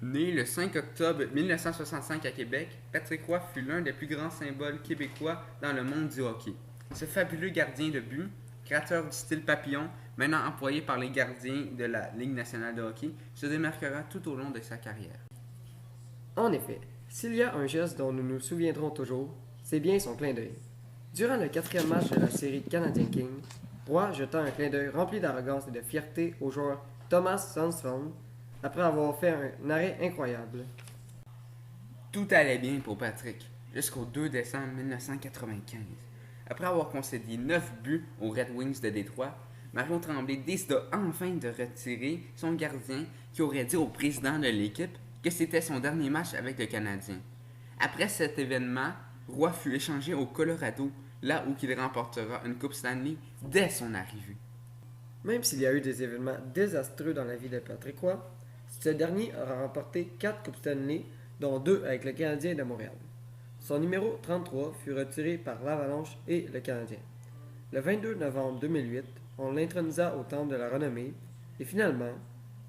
Né le 5 octobre 1965 à Québec, Patrick Roy fut l'un des plus grands symboles québécois dans le monde du hockey. Ce fabuleux gardien de but, créateur du style papillon, maintenant employé par les gardiens de la Ligue nationale de hockey, se démarquera tout au long de sa carrière. En effet, s'il y a un geste dont nous nous souviendrons toujours, c'est bien son clin d'œil. Durant le quatrième match de la série Canadien King, Roy jeta un clin d'œil rempli d'arrogance et de fierté au joueur Thomas Sandstrom après avoir fait un arrêt incroyable. Tout allait bien pour Patrick jusqu'au 2 décembre 1995. Après avoir concédé 9 buts aux Red Wings de Détroit, Mario Tremblay décida enfin de retirer son gardien qui aurait dit au président de l'équipe que c'était son dernier match avec le Canadien. Après cet événement, Roy fut échangé au Colorado, là où il remportera une Coupe Stanley dès son arrivée. Même s'il y a eu des événements désastreux dans la vie de Patrick Roy, ce dernier aura remporté 4 Coupes Stanley, dont 2 avec le Canadien de Montréal. Son numéro 33 fut retiré par l'Avalanche et le Canadien. Le 22 novembre 2008, on l'intronisa au Temple de la Renommée et finalement,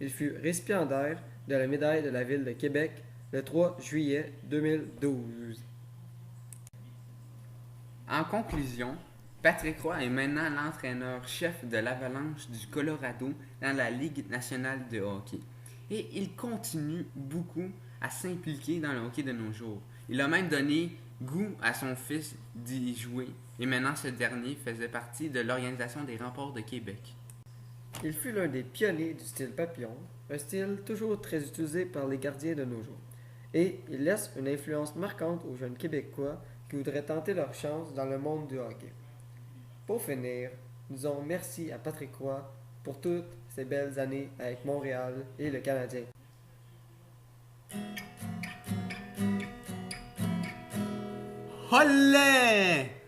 il fut récipiendaire de la médaille de la Ville de Québec le 3 juillet 2012. En conclusion, Patrick Roy est maintenant l'entraîneur-chef de l'Avalanche du Colorado dans la Ligue nationale de hockey. Et il continue beaucoup à s'impliquer dans le hockey de nos jours. Il a même donné goût à son fils d'y jouer. Et maintenant, ce dernier faisait partie de l'organisation des Remparts de Québec. Il fut l'un des pionniers du style papillon, un style toujours très utilisé par les gardiens de nos jours. Et il laisse une influence marquante aux jeunes Québécois qui voudraient tenter leur chance dans le monde du hockey. Pour finir, disons merci à Patrick Roy pour toutes ces belles années avec Montréal et le Canadien. Olé!